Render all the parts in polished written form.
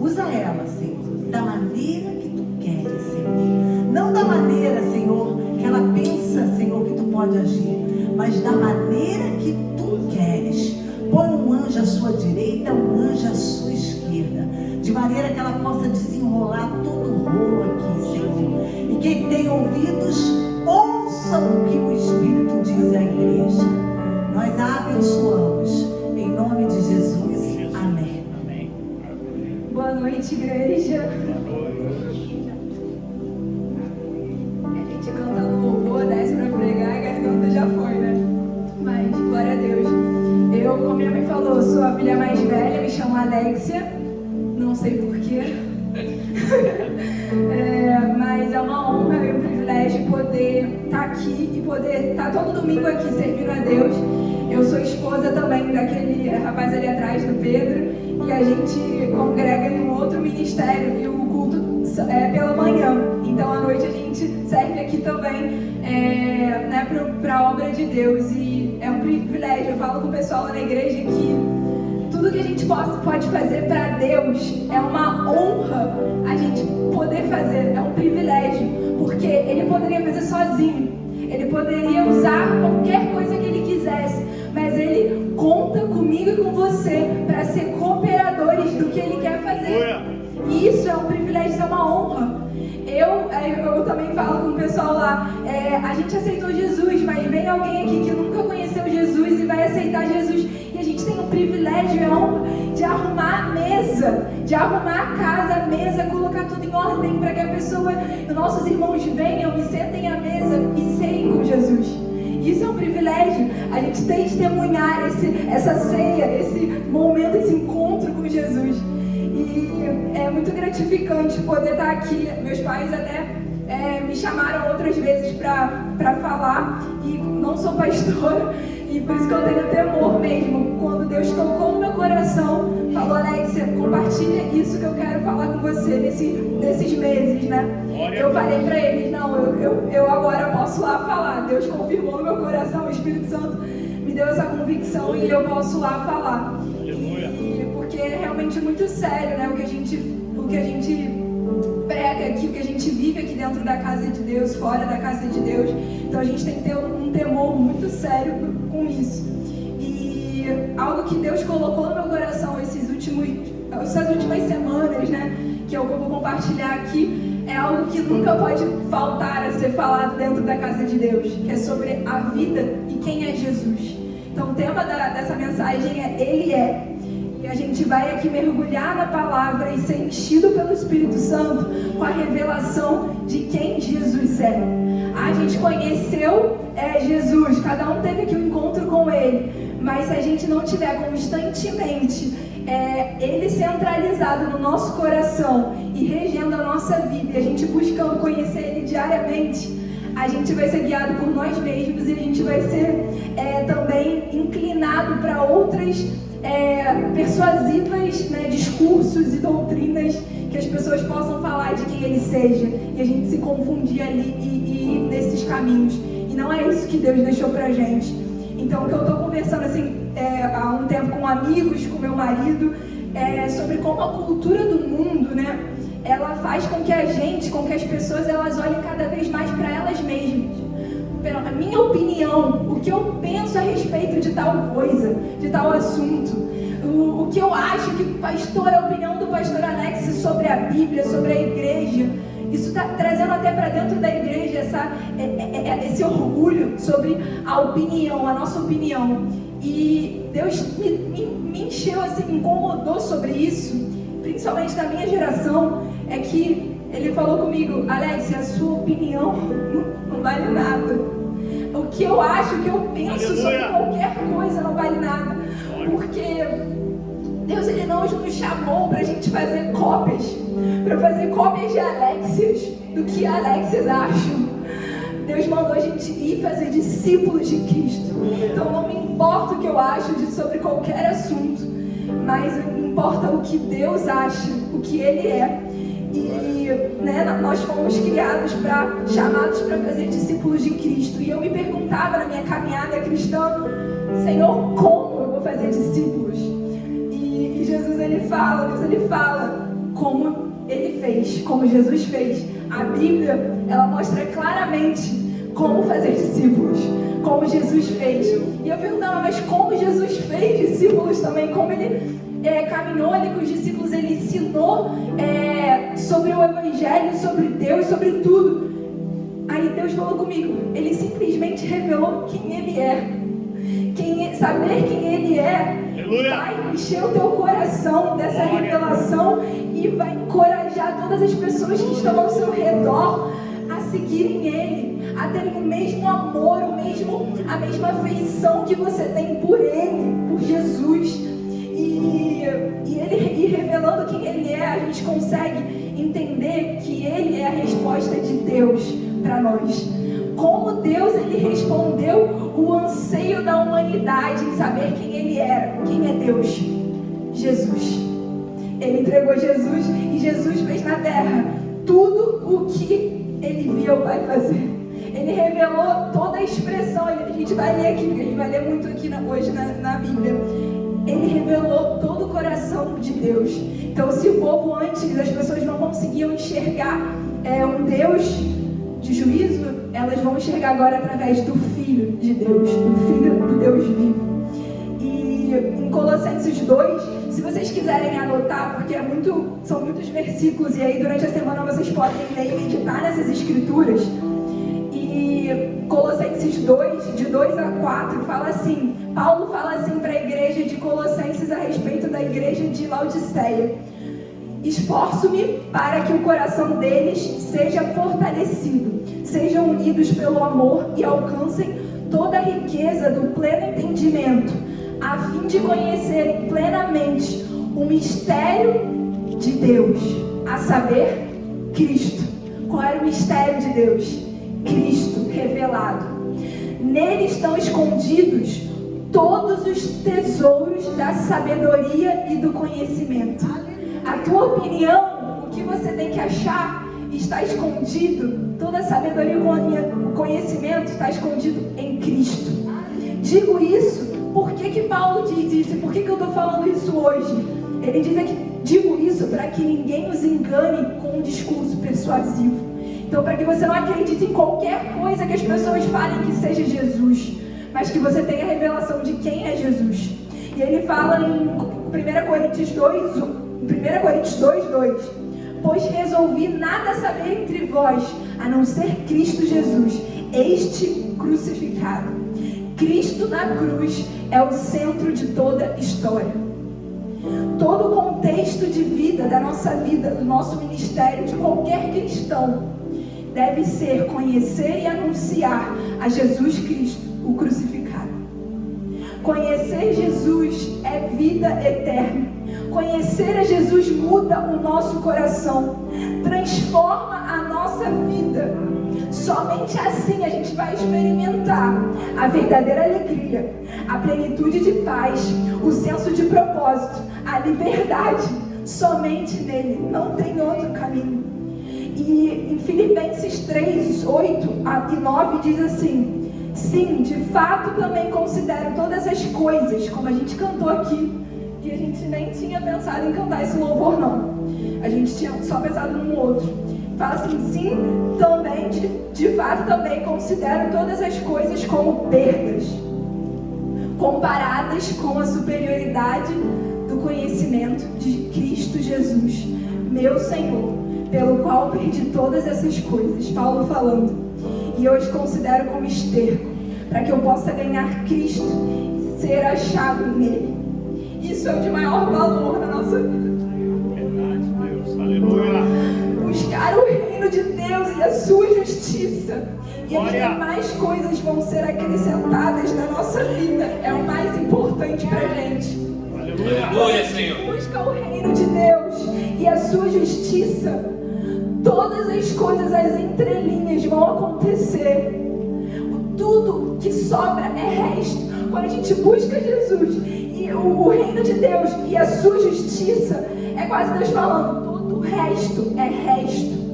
Usa ela, Senhor, da maneira que Tu queres, Senhor. Não da maneira, Senhor, que ela pensa, Senhor, que Tu pode agir, mas da maneira que Tu queres. Põe um anjo à sua direita, um anjo à sua esquerda, de maneira que ela possa desenrolar todo o rolo aqui, Senhor. E quem tem ouvidos, ouça o que o Espírito diz à igreja. Nós a abençoamos, em nome de Jesus. Amém. Amém. Boa noite, igreja. A gente canta louvor, desce para pregar, a garganta já foi, né? Mas, glória a Deus. Eu, como minha mãe falou, sou a filha mais velha, me chamo Alexia. Não sei porquê. Mas é uma honra e um privilégio poder estar aqui e poder estar todo domingo aqui servindo a Deus. Eu sou esposa também daquele rapaz ali atrás, do Pedro, e a gente congrega em um outro ministério e o culto é pela manhã. Então à noite a gente serve aqui também para a obra de Deus, e é um privilégio. Eu falo com o pessoal lá na igreja que tudo que a gente pode fazer para Deus é uma honra a gente poder fazer, é um privilégio, porque Ele poderia fazer sozinho, Ele poderia usar qualquer coisa que Ele quisesse, mas Ele conta comigo e com você para ser cooperadores do que Ele quer fazer. E isso é um privilégio, isso é uma honra. Eu também falo com o pessoal lá, a gente aceitou Jesus, mas vem alguém aqui que nunca conheceu Jesus e vai aceitar Jesus, e a gente tem o privilégio e a honra de arrumar a mesa, de arrumar a casa, a mesa, colocar tudo em ordem para que a pessoa, nossos irmãos venham e sentem à mesa e ceiem com Jesus. Isso é um privilégio, a gente testemunhar essa ceia, esse momento, esse encontro com Jesus. E é muito gratificante poder estar aqui. Meus pais até me chamaram outras vezes para falar, e não sou pastora, e por isso que eu tenho temor mesmo. Quando Deus tocou no meu coração, falou: Alexia, compartilha isso que eu quero falar com você nesses meses, né? Eu falei para eles: não, eu agora posso lá falar. Deus confirmou no meu coração, o Espírito Santo me deu essa convicção e eu posso lá falar. Porque é realmente muito sério, né? O que a gente prega aqui, o que a gente vive aqui dentro da casa de Deus, fora da casa de Deus. Então a gente tem que ter um temor muito sério com isso. E algo que Deus colocou no meu coração essas últimas semanas, né? Que eu vou compartilhar aqui, é algo que nunca pode faltar a ser falado dentro da casa de Deus, que é sobre a vida e quem é Jesus. Então o tema dessa mensagem é Ele é. E a gente vai aqui mergulhar na palavra e ser enchido pelo Espírito Santo com a revelação de quem Jesus é. A gente conheceu Jesus, cada um teve aqui um encontro com Ele, mas se a gente não tiver constantemente Ele centralizado no nosso coração e regendo a nossa vida, e a gente buscando conhecer Ele diariamente, a gente vai ser guiado por nós mesmos, e a gente vai ser também inclinado para outras persuasivas, né, discursos e doutrinas que as pessoas possam falar de quem Ele seja, e a gente se confundir ali e ir nesses caminhos. E não é isso que Deus deixou pra gente. Então, o que eu estou conversando assim, há um tempo com amigos, com meu marido, sobre como a cultura do mundo, né, ela faz com que as pessoas, elas olhem cada vez mais para elas mesmas. A minha opinião, o que eu penso a respeito de tal coisa, de tal assunto, o que eu acho que a opinião do pastor Alex sobre a Bíblia, sobre a igreja, isso está trazendo até para dentro da igreja esse orgulho sobre a opinião, a nossa opinião. E Deus me encheu, assim, me incomodou sobre isso, principalmente na minha geração, é que Ele falou comigo: Alex, a sua opinião não vale nada. O que eu acho, o que eu penso sobre qualquer coisa não vale nada. Porque Deus, Ele não nos chamou para a gente fazer cópias, para fazer cópias de Alexias, do que Alexias acham. Deus mandou a gente ir fazer discípulos de Cristo. Então não me importa o que eu acho sobre qualquer assunto, mas me importa o que Deus acha, o que Ele é. E nós fomos chamados para fazer discípulos de Cristo. E eu me perguntava na minha caminhada cristã: Senhor, como eu vou fazer discípulos? E Jesus, Deus, Ele fala, como ele fez, como Jesus fez. A Bíblia, ela mostra claramente como fazer discípulos, como Jesus fez. E eu perguntava, mas como Jesus fez discípulos também? Como ele caminhou ali com os discípulos, ele ensinou sobre o Evangelho, sobre Deus, sobre tudo. Aí Deus falou comigo, ele simplesmente revelou quem ele é. Saber quem ele é vai encher o teu coração dessa revelação e vai encorajar todas as pessoas que estão ao seu redor a seguirem ele, a terem o mesmo amor, a mesma afeição que você tem por ele, por Jesus. E revelando quem ele é, a gente consegue entender que ele é a resposta de Deus para nós. Como Deus, ele respondeu o anseio da humanidade em saber quem ele era. Quem é Deus? Jesus. Ele entregou Jesus e Jesus fez na terra tudo o que ele viu o Pai fazer. Ele revelou toda a expressão. A gente vai ler aqui, a gente vai ler muito aqui hoje na Bíblia. Ele revelou todo o coração de Deus. Então, se o povo antes, as pessoas não conseguiam enxergar um Deus de juízo, elas vão enxergar agora através do Filho de Deus, do Filho do Deus vivo. E em Colossenses 2, se vocês quiserem anotar, porque são muitos versículos, e aí durante a semana vocês podem ler e meditar nessas escrituras. E Colossenses 2, de 2 a 4, fala assim, Paulo fala assim para a igreja de Colossenses a respeito da igreja de Laodiceia. Esforço-me para que o coração deles seja fortalecido, sejam unidos pelo amor e alcancem toda a riqueza do pleno entendimento, a fim de conhecerem plenamente o mistério de Deus, a saber, Cristo. Qual era o mistério de Deus? Cristo revelado. Nele estão escondidos todos os tesouros da sabedoria e do conhecimento. A tua opinião, o que você tem que achar, está escondido. Toda a sabedoria e o conhecimento está escondido em Cristo. Digo isso, por que Paulo diz isso? E por que eu estou falando isso hoje? Ele diz que digo isso para que ninguém os engane com um discurso persuasivo. Então, para que você não acredite em qualquer coisa que as pessoas falem que seja Jesus, mas que você tenha a revelação de quem é Jesus. E ele fala em 1 Coríntios 2:2, pois resolvi nada saber entre vós, a não ser Cristo Jesus, este crucificado. Cristo na cruz é o centro de toda a história. Todo o contexto de vida, da nossa vida, do nosso ministério, de qualquer cristão, deve ser conhecer e anunciar a Jesus Cristo, o crucificado. Conhecer Jesus é vida eterna. Conhecer a Jesus muda o nosso coração, transforma a nossa vida. Somente assim a gente vai experimentar a verdadeira alegria, a plenitude de paz, o senso de propósito, a liberdade. Somente nele, não tem outro caminho. E em Filipenses 3:8 e 9 diz assim: sim, de fato também considero todas as coisas, como a gente cantou aqui, que a gente nem tinha pensado em cantar esse louvor não, a gente tinha só pensado num outro. Fala assim, sim, também, de fato também considero todas as coisas como perdas, comparadas com a superioridade do conhecimento de Cristo Jesus, meu Senhor, pelo qual perdi todas essas coisas. Paulo falando, e eu os considero como esterco, para que eu possa ganhar Cristo e ser achado nele. Isso é o de maior valor na nossa vida. Verdade, Deus. Aleluia. Buscar o reino de Deus e a sua justiça, e as demais coisas vão ser acrescentadas na nossa vida. É o mais importante pra gente. Aleluia, Senhor. Busca o reino de Deus e a sua justiça, todas as coisas, as entrelinhas vão acontecer. Tudo que sobra é resto. Quando a gente busca Jesus e o reino de Deus e a sua justiça, é quase Deus falando, todo o resto é resto.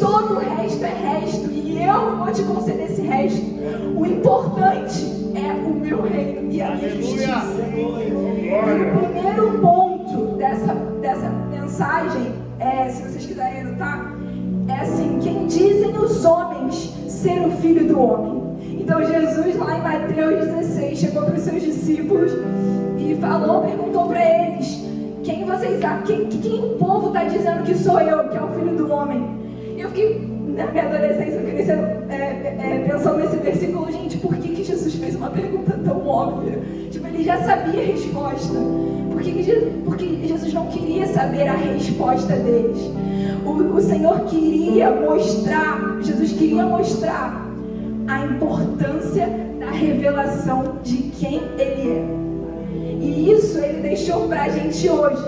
Todo o resto é resto, e eu vou te conceder esse resto. O importante é o meu reino e a minha justiça. E o primeiro ponto dessa mensagem, se vocês quiserem anotar, é assim: quem dizem os homens ser o Filho do Homem? Então Jesus, lá em Mateus 16, chegou para os seus discípulos e perguntou para eles: quem o povo está dizendo que sou eu, que é o Filho do Homem? E eu fiquei, na minha adolescência, eu crescendo, pensando nesse versículo: gente, por que Jesus fez uma pergunta tão óbvia? Tipo, ele já sabia a resposta. Porque Jesus não queria saber a resposta deles. O Senhor queria mostrar, Jesus queria mostrar a importância da revelação de quem Ele é. E isso Ele deixou pra gente hoje.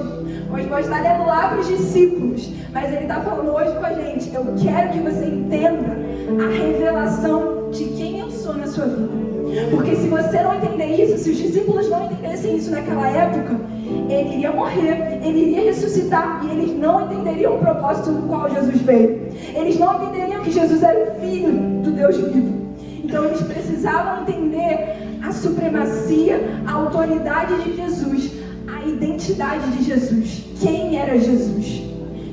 Hoje pode estar lendo lá para os discípulos, mas Ele está falando hoje com a gente: eu quero que você entenda a revelação de quem eu sou na sua vida. Porque se você não entender isso, se os discípulos não entendessem isso naquela época, Ele iria morrer, Ele iria ressuscitar, e eles não entenderiam o propósito do qual Jesus veio. Eles não entenderiam que Jesus era o Filho do Deus vivo. Então eles precisavam entender a supremacia, a autoridade de Jesus, a identidade de Jesus. Quem era Jesus?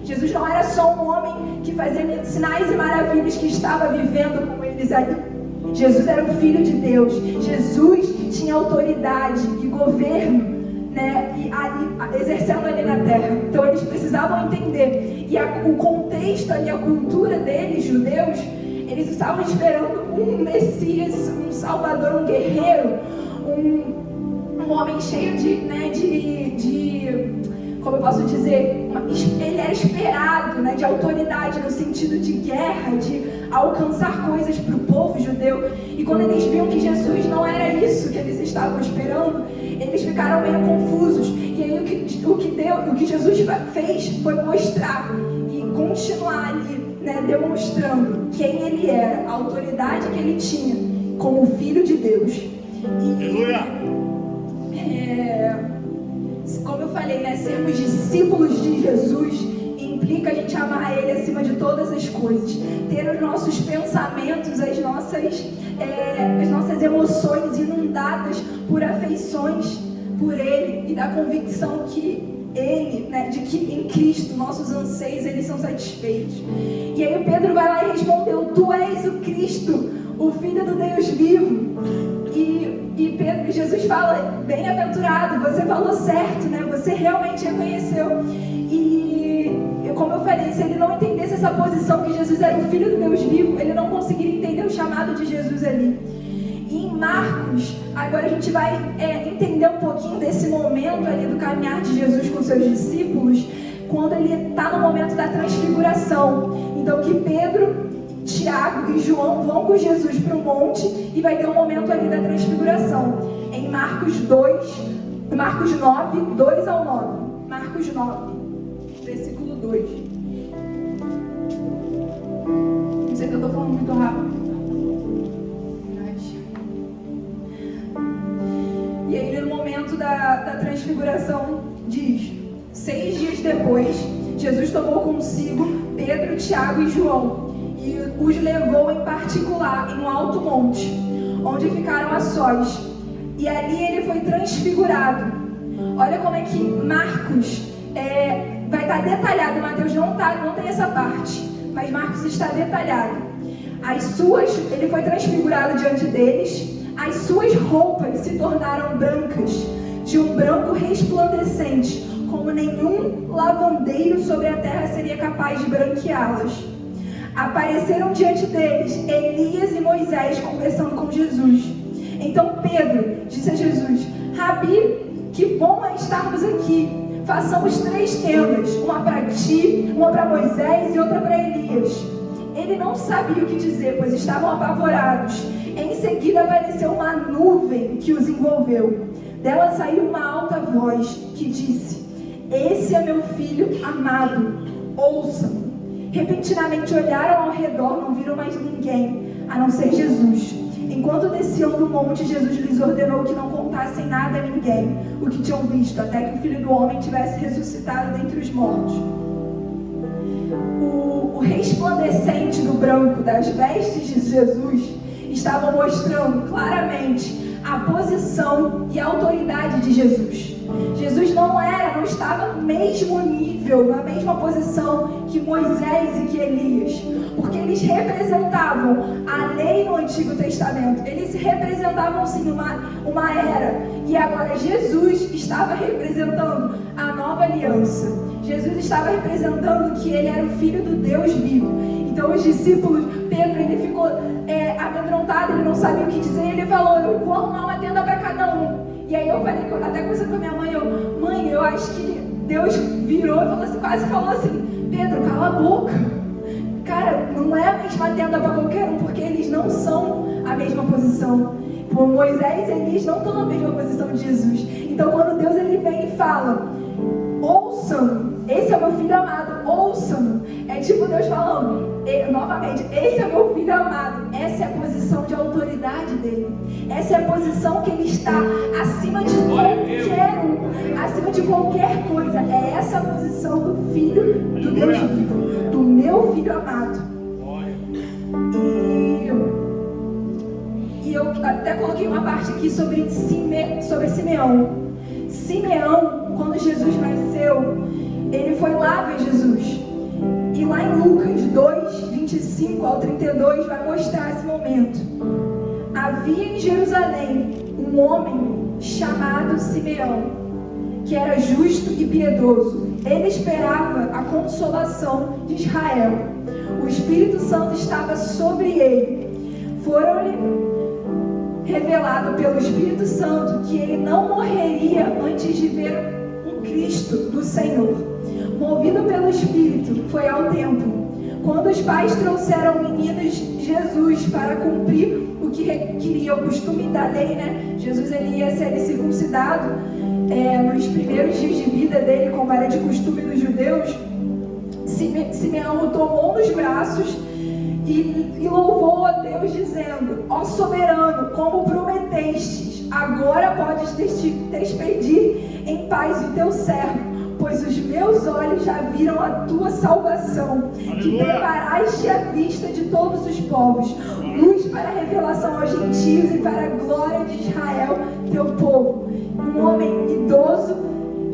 Jesus não era só um homem que fazia sinais e maravilhas, que estava vivendo com eles ali. Jesus era o Filho de Deus. Jesus tinha autoridade e governo, né, exercendo ali na terra. Então eles precisavam entender. E o contexto ali, a cultura deles, judeus, eles estavam esperando um Messias, um Salvador, um guerreiro, um homem cheio como eu posso dizer, ele era esperado, né, de autoridade, no sentido de guerra, de alcançar coisas para o povo judeu. E quando eles viam que Jesus não era isso que eles estavam esperando, eles ficaram meio confusos. E aí o que Jesus fez foi mostrar e continuar ali, né, demonstrando quem Ele era, a autoridade que Ele tinha como Filho de Deus. Aleluia! Como eu falei, né, sermos discípulos de Jesus implica a gente amar Ele acima de todas as coisas, ter os nossos pensamentos, as nossas emoções inundadas por afeições por Ele, e da convicção que Ele, né, de que em Cristo nossos anseios eles são satisfeitos. E aí o Pedro vai lá e respondeu: tu és o Cristo, o Filho do Deus vivo. E Jesus fala: bem-aventurado, você falou certo, né? Você realmente reconheceu. E como eu falei, se ele não entendesse essa posição, que Jesus era o Filho do Deus vivo, ele não conseguiria entender o chamado de Jesus ali. E em Marcos, agora a gente vai entender um pouquinho desse momento ali do caminhar de Jesus com seus discípulos, quando ele está no momento da transfiguração. Então que Pedro, Tiago e João vão com Jesus para o monte, e vai ter um momento ali da transfiguração. Em Marcos 9, 2 ao 9. Marcos 9, versículo 2. Não sei se eu estou falando muito rápido. E aí no momento da transfiguração diz: 6 dias depois, Jesus tomou consigo Pedro, Tiago e João, e os levou em particular em um alto monte, onde ficaram a sós, e ali ele foi transfigurado. Olha como é que Marcos vai estar detalhado. Mateus não tem essa parte, mas Marcos está detalhado. Ele foi transfigurado diante deles, as suas roupas se tornaram brancas, de um branco resplandecente, como nenhum lavandeiro sobre a terra seria capaz de branqueá-las. Apareceram diante deles Elias e Moisés conversando com Jesus. Então Pedro disse a Jesus: Rabi, que bom é estarmos aqui. Façamos 3 tendas, uma para ti, uma para Moisés e outra para Elias. Ele não sabia o que dizer, pois estavam apavorados. Em seguida apareceu uma nuvem que os envolveu. Dela saiu uma alta voz que disse: esse é meu filho amado, ouçam. Repentinamente olharam ao redor, não viram mais ninguém, a não ser Jesus. Enquanto desciam do monte, Jesus lhes ordenou que não contassem nada a ninguém o que tinham visto, até que o Filho do Homem tivesse ressuscitado dentre os mortos. O resplandecente do branco das vestes de Jesus estava mostrando claramente a posição e a autoridade de Jesus. Jesus não estava no mesmo nível, na mesma posição que Moisés e que Elias, porque eles representavam a lei no Antigo Testamento, eles representavam sim uma era, e agora Jesus estava representando a nova aliança. Jesus estava representando que ele era o Filho do Deus vivo. Então os discípulos, Pedro, ele ficou amedrontado, ele não sabia o que dizer, ele falou: eu vou arrumar uma tenda para cada um. E aí eu falei, até conversando com a minha mãe, mãe, eu acho que Deus virou e falou assim, quase falou assim: Pedro, cala a boca. Cara, não é a mesma tenda para qualquer um, porque eles não são a mesma posição. Por Moisés e Elias não estão na mesma posição de Jesus. Então quando Deus ele vem e fala: ouçam, esse é meu filho amado, ouçam. É tipo Deus falando, novamente, esse é meu filho amado. Essa é a posição de autoridade dele. Essa é a posição que ele está acima de qualquer um, acima de qualquer coisa. É essa a posição do filho do Deus vivo, do meu filho amado. E eu até coloquei uma parte aqui sobre Simeão. Simeão, quando Jesus nasceu, ele foi lá ver Jesus. E lá em Lucas 2, 25 ao 32 vai mostrar esse momento. Havia em Jerusalém um homem chamado Simeão, que era justo e piedoso. Ele esperava a consolação de Israel. O Espírito Santo estava sobre ele. Foram-lhe revelado pelo Espírito Santo que ele não morreria antes de ver o Cristo do Senhor. Movido pelo Espírito, foi ao templo. Quando os pais trouxeram o menino Jesus para cumprir o que requeria o costume da lei, né? Jesus ele ia ser circuncidado nos primeiros dias de vida dele, como era de costume dos judeus. Simeão o tomou nos braços e louvou a Deus, dizendo: ó soberano, como prometestes, agora podes despedir em paz o teu servo, pois os meus olhos já viram a tua salvação, que preparaste à vista de todos os povos, luz para a revelação aos gentios e para a glória de Israel, teu povo. Um homem idoso,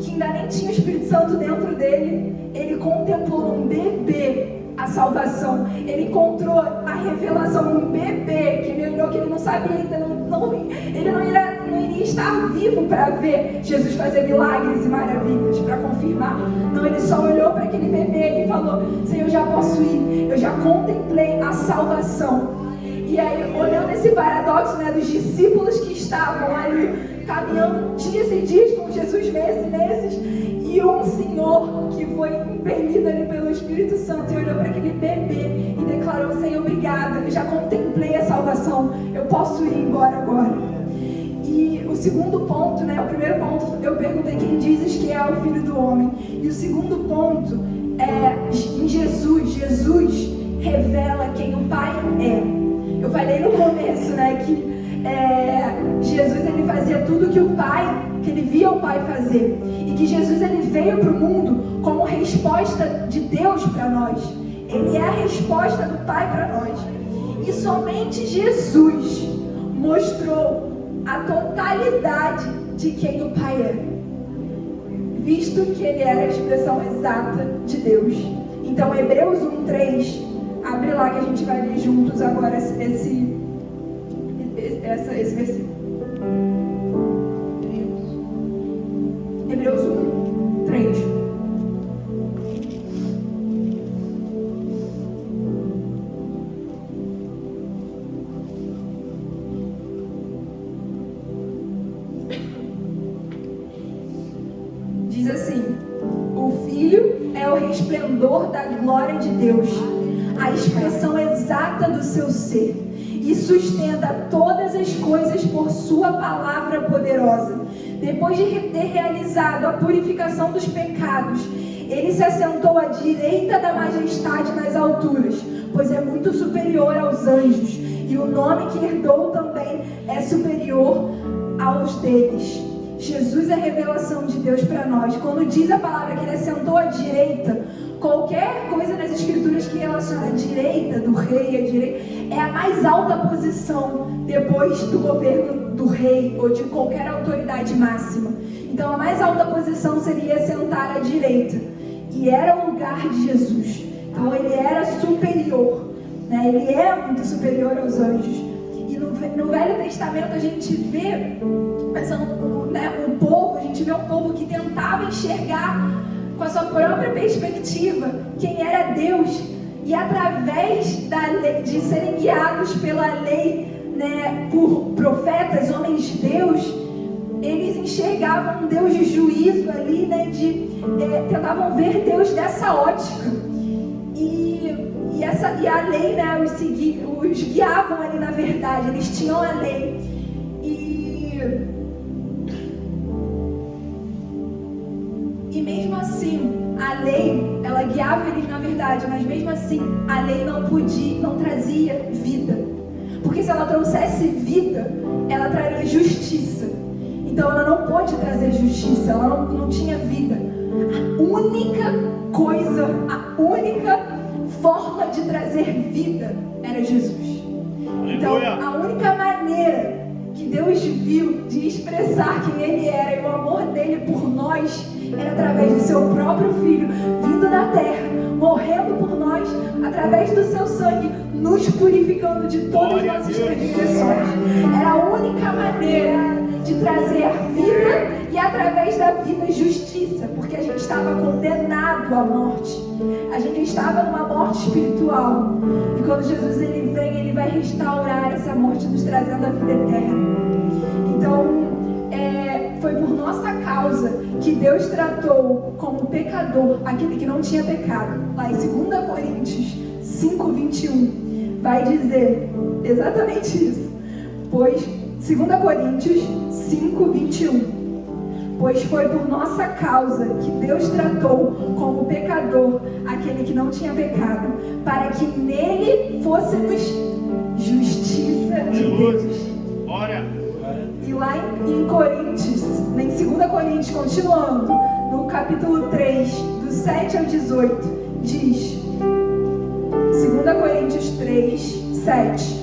que ainda nem tinha o Espírito Santo dentro dele, ele contemplou num bebê a salvação. Ele encontrou a revelação num bebê, que ele lembrou que ele não sabia ainda, ele não iria estar vivo para ver Jesus fazer milagres e maravilhas, para confirmar. Não, ele só olhou para aquele bebê e falou: Senhor, eu já posso ir, eu já contemplei a salvação. E aí, olhando esse paradoxo, né, dos discípulos que estavam ali caminhando dias e dias com Jesus, meses e meses, e um senhor que foi impelido ali pelo Espírito Santo e olhou para aquele bebê e declarou: Senhor, obrigada, eu já contemplei a salvação, eu posso ir embora agora. E o segundo ponto, né, o primeiro ponto eu perguntei quem dizes que é o Filho do Homem, e o segundo ponto é em Jesus. Jesus revela quem o Pai é. Eu falei no começo, né, que Jesus ele fazia tudo que que ele via o Pai fazer, e que Jesus ele veio para o mundo como resposta de Deus para nós. Ele é a resposta do Pai para nós, e somente Jesus mostrou a totalidade de quem o Pai é, visto que ele era a expressão exata de Deus. Então Hebreus 1:3, abre lá que a gente vai ler juntos agora esse versículo. Hebreus 1:3. Diz assim: o Filho é o resplendor da glória de Deus, a expressão exata do seu ser, e sustenta todas as coisas por sua palavra poderosa. Depois de ter realizado a purificação dos pecados, ele se assentou à direita da majestade nas alturas, pois é muito superior aos anjos, e o nome que herdou também é superior aos deles. Jesus é a revelação de Deus para nós. Quando diz a palavra que ele assentou à direita, qualquer coisa nas escrituras que relaciona a direita do rei, a direita, é a mais alta posição depois do governo do rei ou de qualquer autoridade máxima. Então a mais alta posição seria sentar à direita. E era o lugar de Jesus. Então ele era superior, né? Ele é muito superior aos anjos. E no Velho Testamento a gente vê, o povo, a gente vê um povo que tentava enxergar com a sua própria perspectiva quem era Deus. E através da lei, de serem guiados pela lei, né, por profetas, homens de Deus, eles enxergavam um Deus de juízo ali, né, tentavam ver Deus dessa ótica. E a lei, né, os guiavam ali na verdade, eles tinham a lei. E mesmo assim, a lei, ela guiava eles na verdade, mas mesmo assim, a lei não trazia vida. Porque se ela trouxesse vida, ela traria justiça. Então ela não pôde trazer justiça, ela não tinha vida. A única coisa, a única forma de trazer vida era Jesus. Então a única maneira que Deus viu de expressar quem Ele era e o amor dele por nós era através do seu próprio Filho vindo da terra, morrendo por nós, através do seu sangue, nos purificando de todas as nossas transgressões. Era a única maneira de trazer vida e através da vida justiça, porque a gente estava condenado à morte. A gente estava numa morte espiritual. E quando Jesus ele vem, ele vai restaurar essa morte, nos trazendo a vida eterna. Então, foi por nossa causa que Deus tratou como pecador aquele que não tinha pecado. Lá em 2 Coríntios 5:21 vai dizer exatamente isso. Pois 2 Coríntios 5:21. Pois foi por nossa causa que Deus tratou como pecador aquele que não tinha pecado, para que nele fôssemos justiça de Deus. E lá em Coríntios, em 2 Coríntios, continuando, no capítulo 3, do 7 ao 18, diz, 2 Coríntios 3, 7.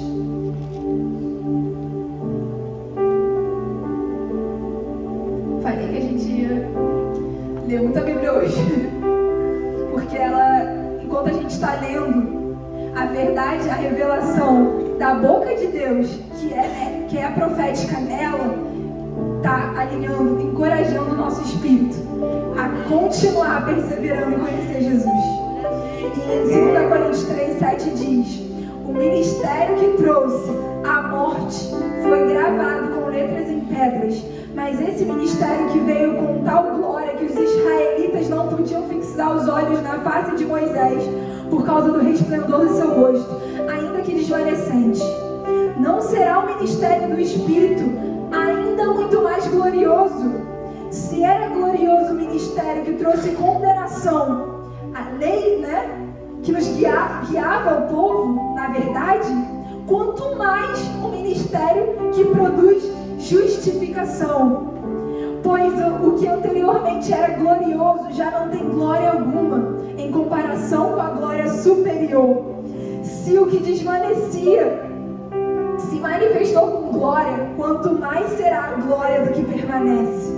Falei que a gente ia ler muita Bíblia hoje, porque enquanto a gente está lendo a verdade, a revelação da boca de Deus, que é a profética nela, está alinhando, encorajando o nosso espírito a continuar perseverando em conhecer Jesus. E em 2 Coríntios 3, 7 diz: o ministério que trouxe a morte foi gravado com letras em pedras, mas esse ministério que veio com tal glória que os israelitas não podiam fixar os olhos na face de Moisés por causa do resplendor do seu rosto, ainda que desvanecente. Não será o ministério do Espírito ainda muito mais glorioso? Se era glorioso o ministério que trouxe condenação, a lei, né, que nos guiava o povo, na verdade, quanto mais o ministério que produz justificação. Pois o que anteriormente era glorioso já não tem glória alguma em comparação com a glória superior. Se o que desvanecia se manifestou com glória, quanto mais será a glória do que permanece.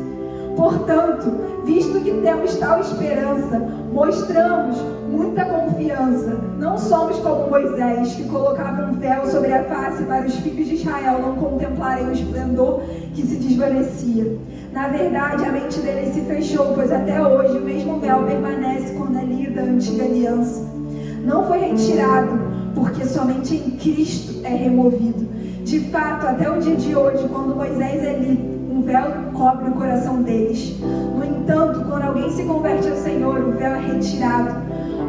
Portanto, visto que temos tal esperança, mostramos muita confiança. Não somos como Moisés, que colocava um véu sobre a face para os filhos de Israel não contemplarem o esplendor que se desvanecia. Na verdade, a mente dele se fechou, pois até hoje o mesmo véu permanece quando é lida a antiga aliança. Não foi retirado, porque somente em Cristo é removido. De fato, até o dia de hoje, quando Moisés é lido, um véu cobre o coração deles. No entanto, quando alguém se converte ao Senhor, o véu é retirado.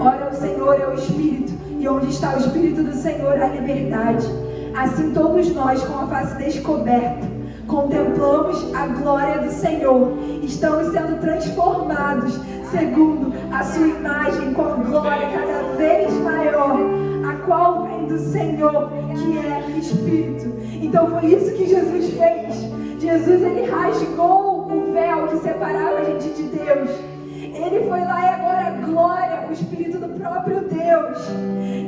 Ora, o Senhor é o Espírito, e onde está o Espírito do Senhor, há liberdade. Assim todos nós, com a face descoberta, contemplamos a glória do Senhor. Estamos sendo transformados segundo a sua imagem, com a glória cada vez maior, a qual vem do Senhor, que é Espírito. Então foi isso que Jesus fez. Jesus, ele rasgou o véu que separava a gente de Deus. Ele foi lá e agora a glória, o Espírito do próprio Deus.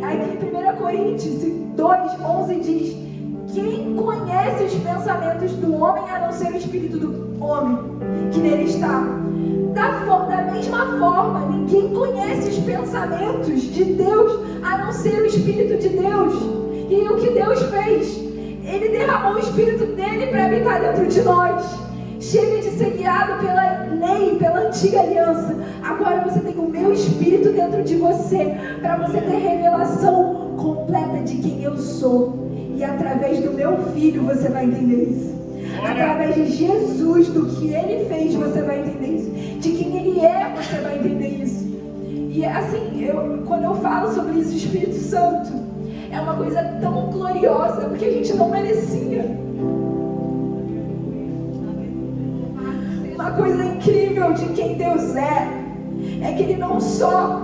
Aqui em 1 Coríntios 2:11 diz Ninguém conhece os pensamentos do homem a não ser o espírito do homem que nele está. Da mesma forma, ninguém conhece os pensamentos de Deus a não ser o Espírito de Deus. E o que Deus fez? Ele derramou o Espírito dele para habitar dentro de nós. Chega de ser guiado pela lei, pela antiga aliança. Agora você tem o meu Espírito dentro de você, para você ter revelação completa de quem eu sou. E através do meu Filho você vai entender isso. Através de Jesus, do que Ele fez, você vai entender isso. De quem Ele é, você vai entender isso. E assim, quando eu falo sobre isso, o Espírito Santo é uma coisa tão gloriosa, porque a gente não merecia. Uma coisa incrível de quem Deus é que Ele não só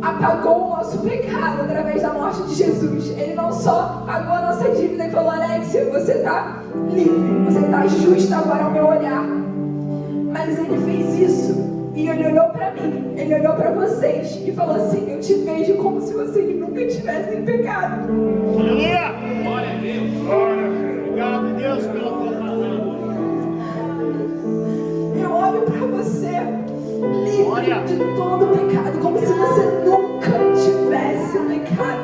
apagou o nosso pecado através da morte de Jesus. Ele não só pagou a nossa dívida e falou: Alexia, você está livre, você está justa agora ao meu olhar. Mas Ele fez isso e Ele olhou para mim, Ele olhou para vocês e falou assim: eu te vejo como se vocês nunca tivessem pecado. Aleluia! Glória a Deus! Obrigado, Deus, pela tua palavra. Eu olho para você livre de todo pecado, como se você nunca tivesse pecado.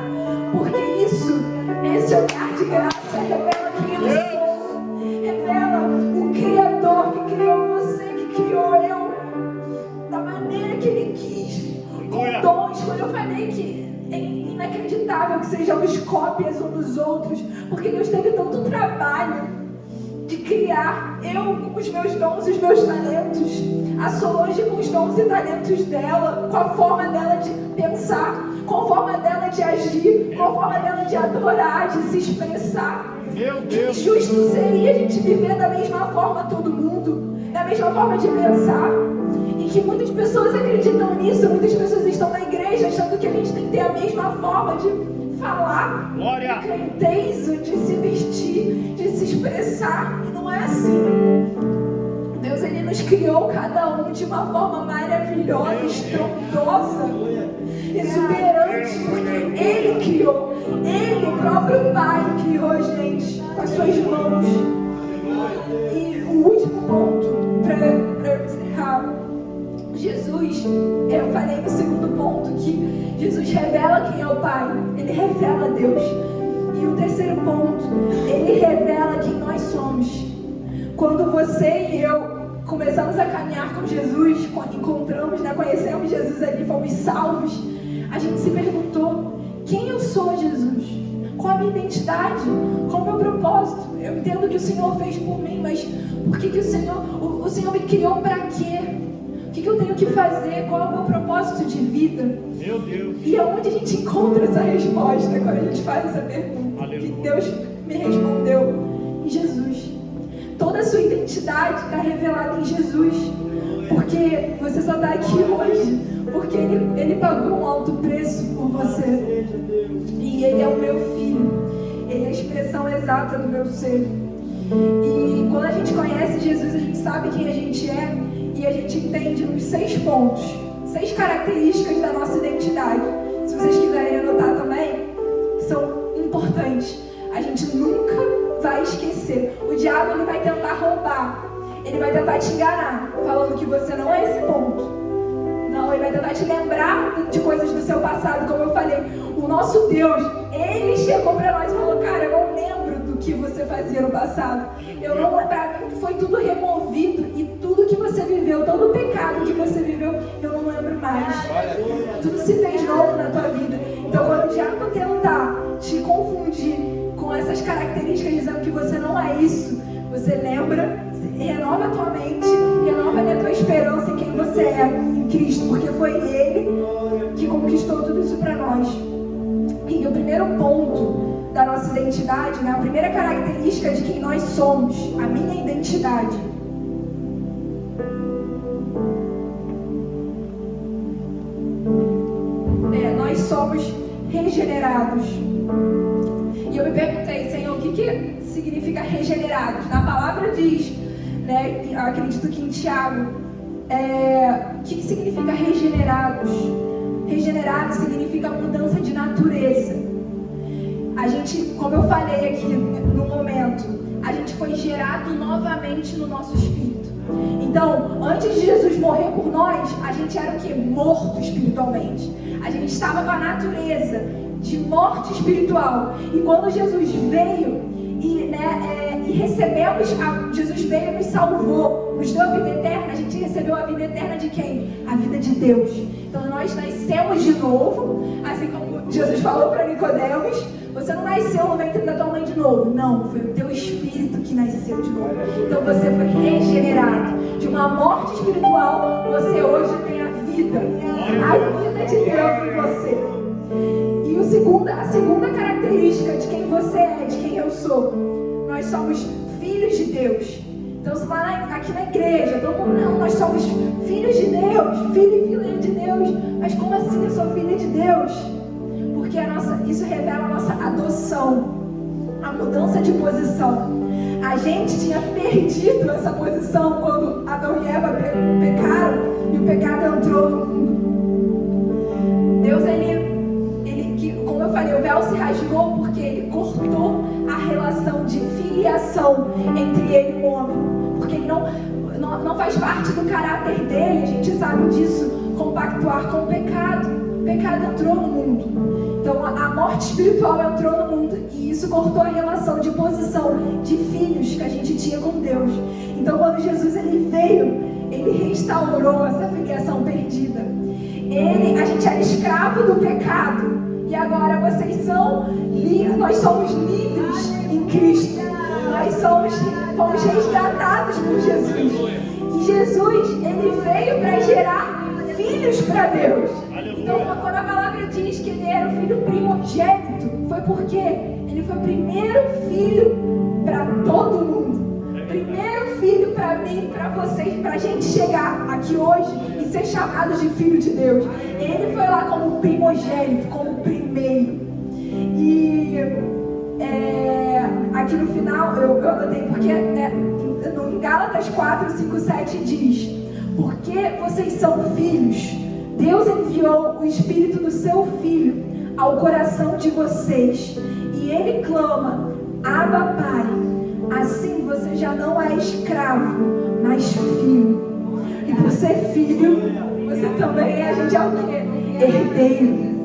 Porque esse olhar de graça revela quem eu sou, revela o Criador que criou você, que criou eu, da maneira que Ele quis, com dons. Quando eu falei que é inacreditável que sejamos cópias uns dos outros, porque Deus teve tanto trabalho de criar eu com os meus dons e os meus talentos, a Solange com os dons e talentos dela, com a forma dela de pensar, com a forma dela de agir, com a forma dela de adorar, de se expressar. Meu Deus. Que justo seria a gente viver da mesma forma todo mundo, da mesma forma de pensar. E que muitas pessoas acreditam nisso, muitas pessoas estão na igreja achando que a gente tem que ter a mesma forma de falar, Glória. de crentezo, de se vestir, de se expressar. E não é assim. Deus, Ele nos criou cada um de uma forma maravilhosa, estrondosa, exuberante, porque Ele criou. Ele, o próprio Pai, criou a gente com as suas mãos. E o último ponto, para eu encerrar, Jesus, eu falei no segundo ponto que Jesus revela quem é o Pai, Ele revela Deus. E o terceiro ponto, Ele revela quem nós somos. Quando você e eu começamos a caminhar com Jesus, encontramos, conhecemos Jesus ali, fomos salvos, a gente se perguntou: quem eu sou, Jesus? Qual a minha identidade? Qual o meu propósito? Eu entendo que o Senhor fez por mim, mas por que o Senhor me criou para quê? O que eu tenho que fazer? Qual é o meu propósito de vida? Meu Deus. E aonde a gente encontra essa resposta quando a gente faz essa pergunta? Aleluia. Que Deus me respondeu: em Jesus. Toda a sua identidade está revelada em Jesus. Porque você só está aqui hoje porque Ele pagou um alto preço por você. E Ele é o meu filho. Ele é a expressão exata do meu ser. E quando a gente conhece Jesus, a gente sabe quem a gente é. E a gente entende os 6 pontos, 6 características da nossa identidade. Se vocês quiserem anotar também, são importantes. A gente nunca vai esquecer. O diabo, ele vai tentar roubar. Ele vai tentar te enganar, falando que você não é esse ponto. Não, ele vai tentar te lembrar de coisas do seu passado. Como eu falei, o nosso Deus, Ele chegou para nós e falou: cara, eu não lembro do que você fazia no passado. Para mim foi tudo removido. E tudo que você viveu, todo o pecado que você viveu, eu não lembro mais. Tudo se fez novo na tua vida. Então quando o diabo tentar te confundir com essas características, dizendo que você não é isso, você lembra, renova a tua mente, renova a tua esperança em quem você é em Cristo, porque foi Ele que conquistou tudo isso para nós. E o primeiro ponto da nossa identidade, a primeira característica de quem nós somos, a minha identidade, nós somos regenerados. E eu me perguntei: Senhor, o que significa regenerados? Na palavra diz, eu acredito que em Tiago, o que significa regenerados? Regenerado significa mudança de natureza. A gente, como eu falei aqui no momento, a gente foi gerado novamente no nosso espírito. Então, antes de Jesus morrer por nós, a gente era o quê? Morto espiritualmente. A gente estava com a natureza de morte espiritual. E quando Jesus veio e recebemos, Jesus veio e nos salvou, nos deu a vida eterna, a gente recebeu a vida eterna de quem? A vida de Deus. Então nós nascemos de novo, assim como Jesus falou para Nicodemos, você não nasceu no ventre da tua mãe de novo. Não, foi o teu espírito que nasceu de novo. Então você foi regenerado. De uma morte espiritual, você hoje tem a vida de Deus em você. E a segunda característica de quem você é, de quem eu sou, nós somos filhos de Deus. Então você vai aqui na igreja, todo mundo, não, nós somos filhos de Deus, filho e filha de Deus. Mas como assim eu sou filha de Deus? Porque isso revela a nossa adoção, a mudança de posição. A gente tinha perdido essa posição quando Adão e Eva pecaram e o pecado entrou no mundo. Deus, como eu falei, o véu se rasgou porque ele cortou a relação de filiação entre ele e o homem. Porque ele não faz parte do caráter dele, a gente sabe disso, compactuar com o pecado. O pecado entrou no mundo. Então a morte espiritual entrou no mundo e isso cortou a relação de posição de filhos que a gente tinha com Deus. Então quando Jesus ele veio, ele restaurou essa filiação perdida. A gente era escravo do pecado e agora nós somos livres em Cristo. Nós fomos resgatados por Jesus. E Jesus ele veio para gerar filhos para Deus. Então, quando a palavra diz que ele era o filho primogênito, foi porque ele foi o primeiro filho para todo mundo. Primeiro filho para mim, para vocês, para a gente chegar aqui hoje e ser chamado de filho de Deus. Ele foi lá como primogênito, como primeiro. E aqui no final, eu anotei porque em Gálatas 4, 5, 7 diz: porque vocês são filhos, Deus enviou o Espírito do seu Filho ao coração de vocês e ele clama: Abba, Pai. Assim você já não é escravo, mas filho. E por ser filho, você também a gente é o quê? Herdeiro.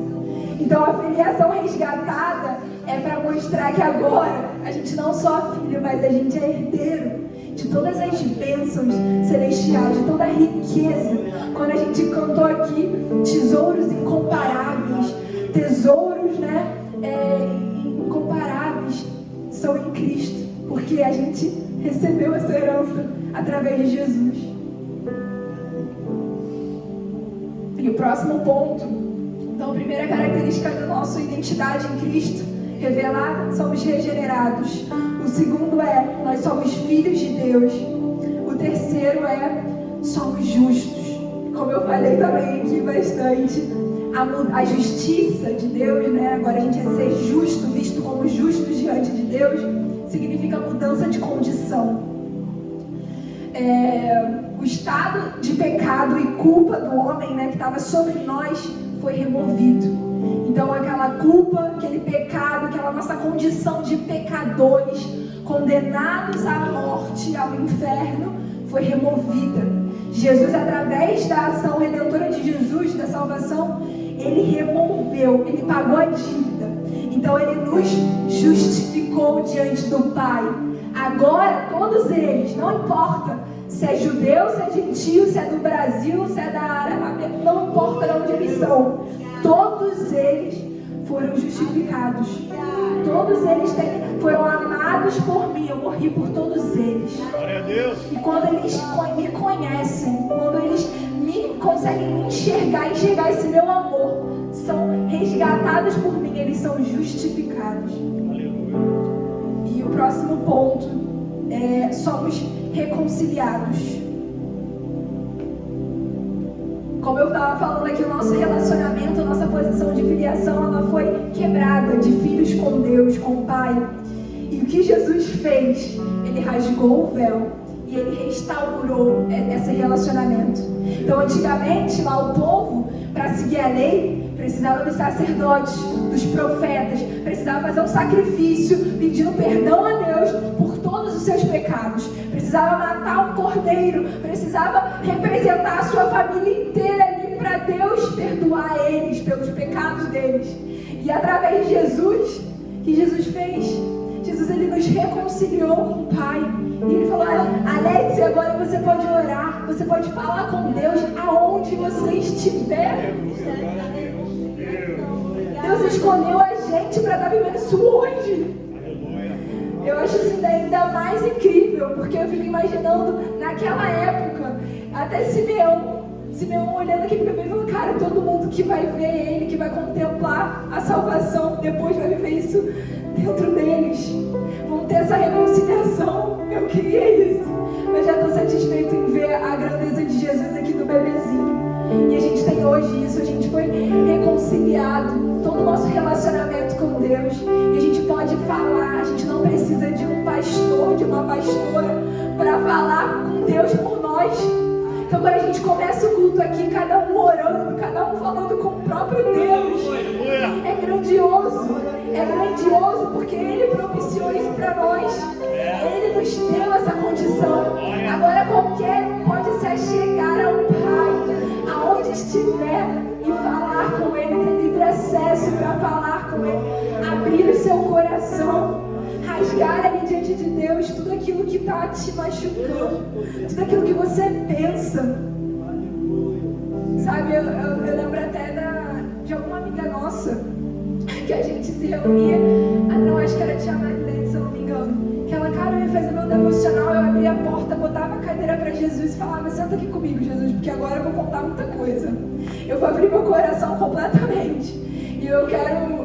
Então a filiação resgatada é para mostrar que agora a gente não só é filho, mas a gente é herdeiro de todas as bênçãos celestiais, de toda a riqueza. Quando a gente cantou aqui, tesouros incomparáveis, tesouros incomparáveis são em Cristo, porque a gente recebeu essa herança através de Jesus. E o próximo ponto, então a primeira característica da nossa identidade em Cristo, revelada, somos regenerados. O segundo nós somos filhos de Deus. O terceiro somos justos. Como eu falei também aqui bastante, a justiça de Deus, agora a gente é ser justo, visto como justos diante de Deus, significa mudança de condição. O estado de pecado e culpa do homem, que estava sobre nós, foi removido. Então aquela culpa, aquele pecado, aquela nossa condição de pecadores, condenados à morte, ao inferno, foi removida. Jesus, através da ação redentora de Jesus, da salvação, ele removeu, ele pagou a dívida. Então ele nos justificou diante do Pai. Agora todos eles, não importa se é judeu, se é gentio, se é do Brasil, se é da Arábia, não importa de onde eles são, todos eles foram justificados. Todos eles foram amados por mim, eu morri por todos eles. Glória a Deus. E quando eles me conhecem, quando eles conseguem me enxergar esse meu amor, são resgatados por mim, eles são justificados. Aleluia. E o próximo ponto somos reconciliados. Como eu estava falando aqui, o nosso relacionamento, a nossa posição de filiação, ela foi quebrada de filhos com Deus, com o Pai. E o que Jesus fez? Ele rasgou o véu e ele restaurou esse relacionamento. Então, antigamente, lá o povo, para seguir a lei, precisava dos sacerdotes, dos profetas, precisava fazer um sacrifício pedindo perdão a Deus por todos os seus pecados, precisava matar um cordeiro, precisava representar a sua família inteira ali para Deus perdoar eles pelos pecados deles. E através de Jesus, o que Jesus fez? Jesus, ele nos reconciliou com o Pai. E ele falou: Alex, agora você pode orar, você pode falar com Deus aonde você estiver. Deus escolheu a gente para estar vivendo isso hoje. Eu acho isso ainda mais incrível, porque eu fico imaginando naquela época, até Simeão olhando aquele bebê e falando: cara, todo mundo que vai ver ele, que vai contemplar a salvação, depois vai viver isso dentro deles. Vão ter essa reconciliação. Eu queria isso, mas já estou satisfeito em ver a grandeza de Jesus aqui no bebezinho. E a gente tem hoje isso, a gente foi reconciliado, todo o nosso relacionamento com Deus, e a gente pode falar, a gente não precisa de um pastor, de uma pastora para falar com Deus por nós. Então quando a gente começa o culto aqui, cada um orando, cada um falando com o próprio Deus, é grandioso porque Ele propiciou isso para nós, Ele nos deu essa condição. Agora qualquer um pode se achegar ao Pai, aonde estiver, e falar com Ele, ter livre acesso para falar com Ele, abrir o seu coração, rasgar ali diante de Deus tudo aquilo que está te machucando, tudo aquilo que você pensa. Sabe, eu lembro até de alguma amiga nossa, que a gente se reunia, não, acho que era a tia Marilene, se eu não me engano, que ela, cara, eu ia fazer meu devocional, eu abria a porta, botava a cadeira para Jesus e falava: senta aqui comigo, Jesus, porque agora eu vou contar muita coisa, eu vou abrir meu coração completamente, e eu quero,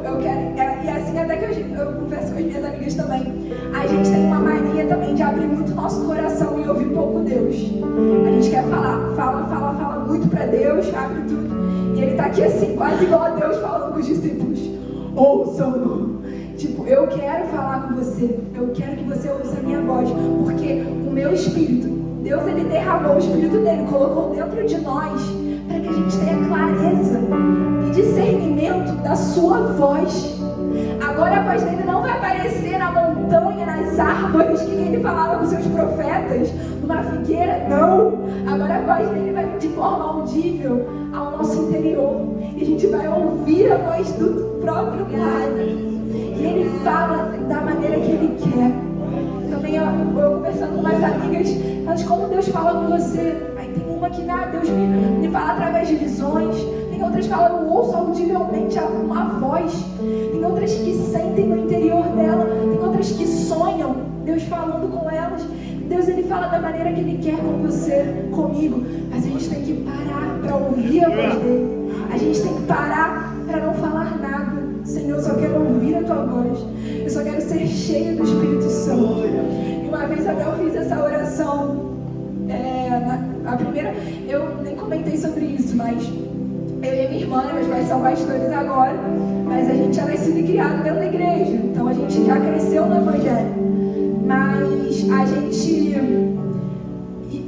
e assim até que eu converso com as minhas amigas também, a gente tem uma mania também de abrir muito o nosso coração e ouvir pouco Deus. A gente quer fala muito para Deus, abre tudo, e Ele tá aqui assim, quase igual a Deus falando com os discípulos: ouçam, tipo, eu quero falar com você, eu quero que você ouça a minha voz, porque o meu espírito, Deus, Ele derramou o espírito dele, colocou dentro de nós, para que a gente tenha clareza e discernimento da sua voz. Agora a voz dele não vai aparecer na montanha, nas árvores, que ele falava com seus profetas, numa figueira, não. Agora a voz dele vai vir de forma audível ao nosso interior, e a gente vai ouvir a voz do próprio Pai, e Ele fala da maneira que Ele quer. Também eu conversando com umas amigas, mas como Deus fala com você? Aí tem uma que Deus me fala através de visões, tem outras que falam, eu ouço audivelmente uma voz, tem outras que sentem no interior dela, tem outras que sonham Deus falando com elas. Deus, Ele fala da maneira que Ele quer com você, comigo, mas a gente tem que parar para ouvir a voz dele. A gente tem que parar para não falar nada. Senhor, eu só quero ouvir a Tua voz, eu só quero ser cheio do Espírito Santo. E uma vez até eu fiz essa oração, a primeira, eu nem comentei sobre isso, mas eu e minha irmã, meus pais são pastores agora, mas a gente é nascido e criado dentro da igreja, então a gente já cresceu no Evangelho, mas a gente,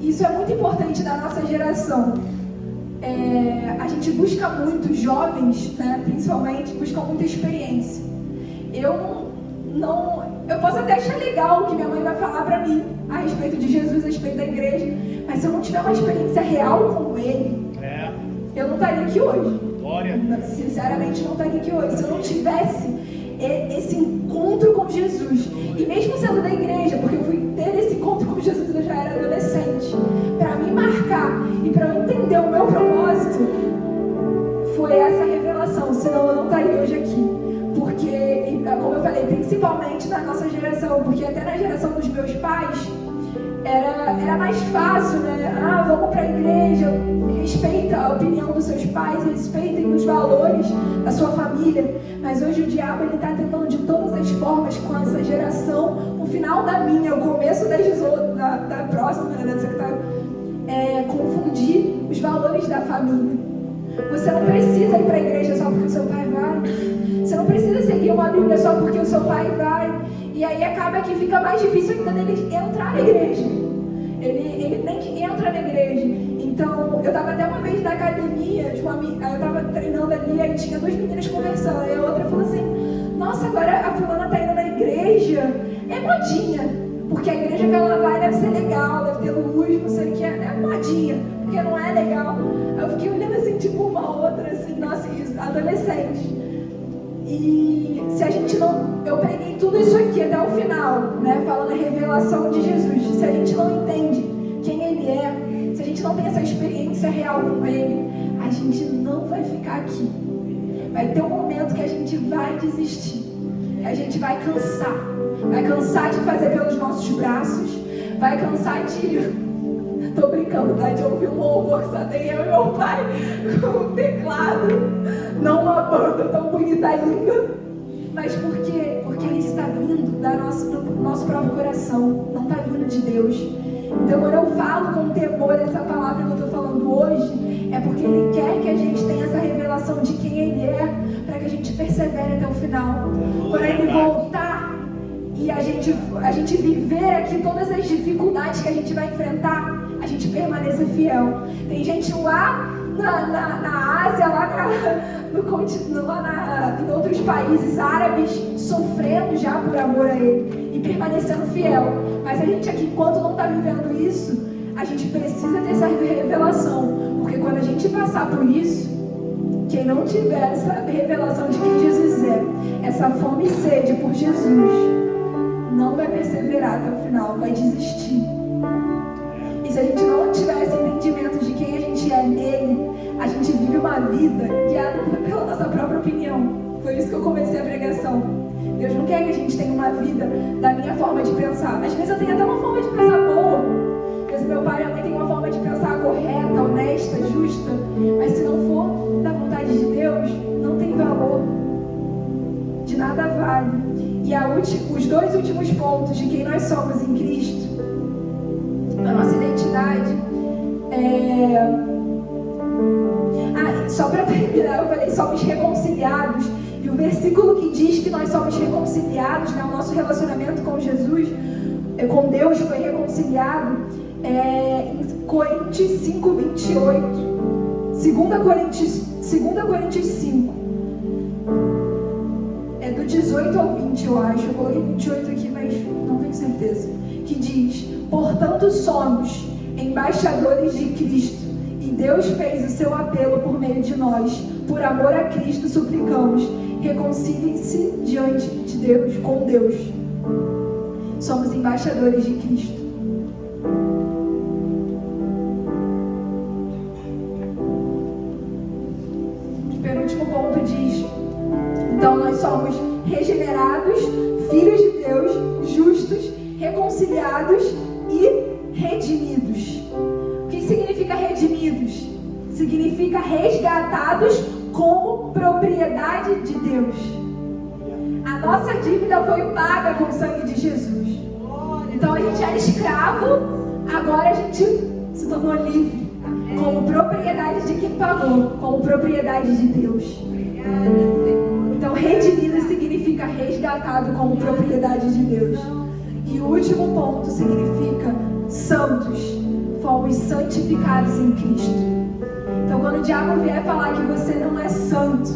isso é muito importante na nossa geração, a gente busca muito, jovens, né, principalmente, buscam muita experiência. Eu posso até achar legal o que minha mãe vai falar pra mim a respeito de Jesus, a respeito da igreja, mas se eu não tiver uma experiência real com Ele, eu não estaria aqui hoje. Glória. Sinceramente, não estaria aqui hoje. Se eu não tivesse esse encontro com Jesus, e mesmo sendo da igreja, porque eu fui ter esse encontro com Jesus, eu já era adolescente, para me marcar e para eu entender o meu propósito, foi essa revelação, senão eu não estaria hoje aqui. Porque, como eu falei, principalmente na nossa geração, porque até na geração dos meus pais, era mais fácil, né? Vamos para a igreja, respeita a opinião dos seus pais, respeitem os valores da sua família. Mas hoje o diabo está tentando de todas as formas com essa geração, o final da minha, o começo da próxima, né, dessa que está, confundir os valores da família. Você não precisa ir para a igreja só porque o seu pai vai. Você não precisa seguir uma Bíblia só porque o seu pai vai. E aí acaba que fica mais difícil ainda dele entrar na igreja. Ele nem entra na igreja. Então, eu estava até uma vez na academia, de uma amiga, eu estava treinando ali, aí tinha duas meninas conversando, aí a outra falou assim, nossa, agora a fulana tá indo na igreja, é modinha, porque a igreja que ela vai deve ser legal, deve ter luz, não sei o que, é modinha, porque não é legal. Aí eu fiquei olhando assim, tipo uma outra, assim, nossa, adolescente. E se a gente não, eu peguei tudo isso aqui até o final, né, falando a revelação de Jesus, se a gente não entende quem Ele é, se a gente não tem essa experiência real com Ele, a gente não vai ficar aqui. Vai ter um momento que a gente vai desistir, a gente vai cansar de fazer pelos nossos braços, vai cansar de... Tô brincando, tá? De ouvir um louvor que só tem eu e meu pai com um teclado, não uma banda tão bonita ainda. Mas por quê? Porque Ele está vindo do nosso próprio coração, não está vindo de Deus. Então, quando eu falo com temor essa palavra que eu estou falando hoje, é porque Ele quer que a gente tenha essa revelação de quem Ele é, para que a gente persevere até o final. Quando Ele voltar e a gente viver aqui todas as dificuldades que a gente vai enfrentar, a gente permaneça fiel. Tem gente lá na Ásia, em outros países árabes, sofrendo já por amor a Ele e permanecendo fiel. Mas a gente aqui, enquanto não está vivendo isso, a gente precisa ter essa revelação. Porque quando a gente passar por isso, quem não tiver essa revelação de quem Jesus é, essa fome e sede por Jesus, não vai perseverar até o final, vai desistir. E se a gente não tiver esse entendimento de quem a gente é nele, a gente vive uma vida guiada pela nossa própria opinião. Foi isso que eu comecei a pregação. Deus não quer que a gente tenha uma vida da minha forma de pensar. Às vezes eu tenho até uma forma de pensar boa. Às vezes meu pai e minha mãe têm uma forma de pensar correta, honesta, justa. Mas se não for da vontade de Deus, não tem valor. De nada vale. E os dois últimos pontos de quem nós somos em Cristo, a nossa identidade só para terminar, eu falei, somos reconciliados. E o versículo que diz que nós somos reconciliados, né, o nosso relacionamento com Jesus, com Deus foi reconciliado, em Coríntios 5, 28. 2 Coríntios 5. É do 18 ao 20, eu acho. Eu coloquei 28 aqui, mas não tenho certeza. Que diz, portanto somos embaixadores de Cristo, e Deus fez o seu apelo por meio de nós. Por amor a Cristo suplicamos, reconciliem-se diante de Deus, com Deus. Somos embaixadores de Cristo. O penúltimo ponto diz, então nós somos regenerados, filhos de Deus, justos, reconciliados e redimidos. O que significa redimidos? Significa resgatados como propriedade de Deus. A nossa dívida foi paga com o sangue de Jesus. Então a gente era escravo, agora a gente se tornou livre, como propriedade de quem pagou, como propriedade de Deus. Então redimido significa resgatado como propriedade de Deus. E o último ponto significa santos. Fomos santificados em Cristo. Então quando o diabo vier falar que você não é santo,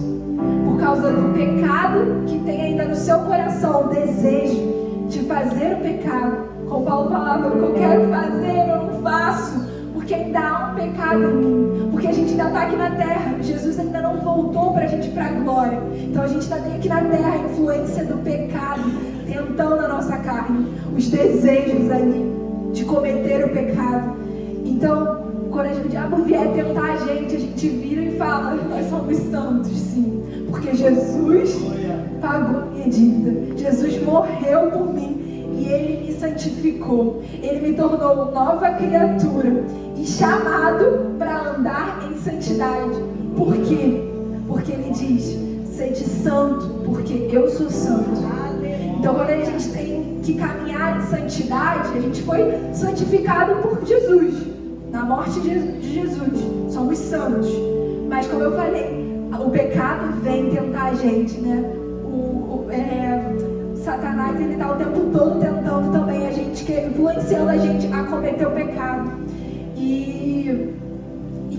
por causa do pecado que tem ainda no seu coração, o desejo de fazer o pecado, como Paulo falava, o que eu quero fazer eu não faço, porque ainda há um pecado em mim, porque a gente ainda está aqui na terra, Jesus ainda não voltou para a gente ir para a glória. Então a gente ainda tem aqui na terra a influência do pecado tentando a nossa carne, os desejos ali de cometer o pecado. Então quando o diabo vier tentar a gente vira e fala, nós somos santos, sim, porque Jesus pagou minha dívida, Jesus morreu por mim e Ele me santificou, Ele me tornou nova criatura e chamado para andar em santidade. Por quê? Porque Ele diz, sede santo, porque eu sou santo. Então quando a gente tem que caminhar em santidade, a gente foi santificado por Jesus. Na morte de Jesus, somos santos. Mas como eu falei, o pecado vem tentar a gente, né? Satanás, ele está o tempo todo tentando também a gente, influenciando a gente a cometer o pecado. E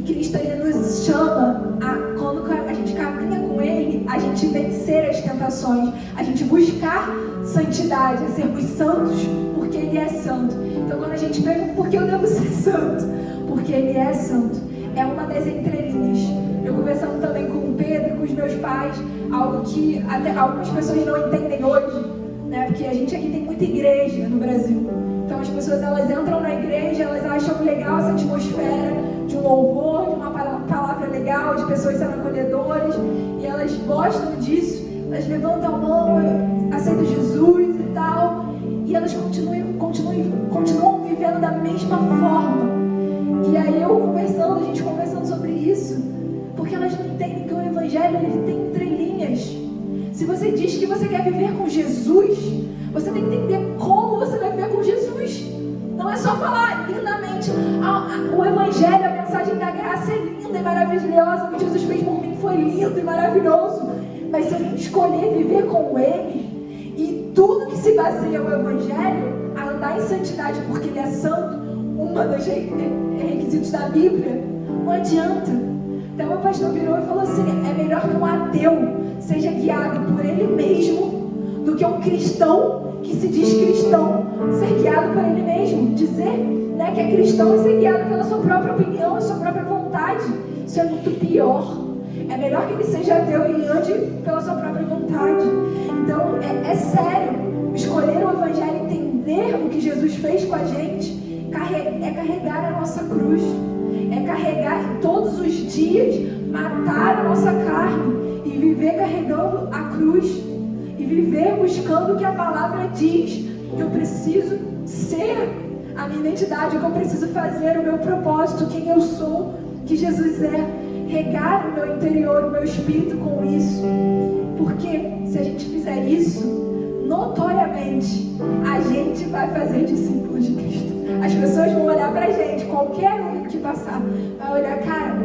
Cristo ele nos chama quando a gente caminha com Ele, a gente vencer as tentações, a gente buscar santidade, a sermos santos, porque Ele é santo. Então quando a gente pergunta por que eu devo ser santo, porque Ele é santo, é uma das entrelinhas. Eu conversando também com o Pedro, com os meus pais, algo que até algumas pessoas não entendem hoje, né? Porque a gente aqui tem muita igreja no Brasil. Então as pessoas elas entram na igreja, elas acham legal essa atmosfera de um louvor, de uma palavra legal, de pessoas sendo acolhedoras, e elas gostam disso, elas levantam a mão, aceitam Jesus e tal, e elas continuam vivendo da mesma forma. E aí a gente conversando sobre isso, porque elas não entendem que o Evangelho ele tem entrelinhas. Se você diz que você quer viver com Jesus, você tem que entender como você vai viver com Jesus. Não é só falar lindamente. O Evangelho, a mensagem da graça é linda e maravilhosa. O que Jesus fez por mim foi lindo e maravilhoso. Mas se eu escolher viver com Ele, e tudo que se baseia no Evangelho, a andar em santidade porque Ele é santo, uma dos requisitos da Bíblia, não adianta. Então meu pastor virou e falou assim: é melhor que um ateu seja guiado por ele mesmo do que um cristão que se diz cristão ser guiado por ele mesmo. Dizer, né, que é cristão e ser guiado pela sua própria opinião e sua própria vontade. Isso é muito pior. É melhor que ele seja ateu e ande pela sua própria vontade. Então é sério. Escolher o Evangelho, entender o que Jesus fez com a gente, é carregar a nossa cruz. É carregar todos os dias, matar a nossa carne e viver carregando a cruz. E viver buscando o que a palavra diz, que eu preciso ser, a minha identidade, o que eu preciso fazer, o meu propósito, quem eu sou, que Jesus é. Regar o meu interior, o meu espírito com isso. Porque se a gente fizer isso, notoriamente, a gente vai fazer discípulos de Cristo. As pessoas vão olhar pra gente, qualquer um que passar, vai olhar, cara,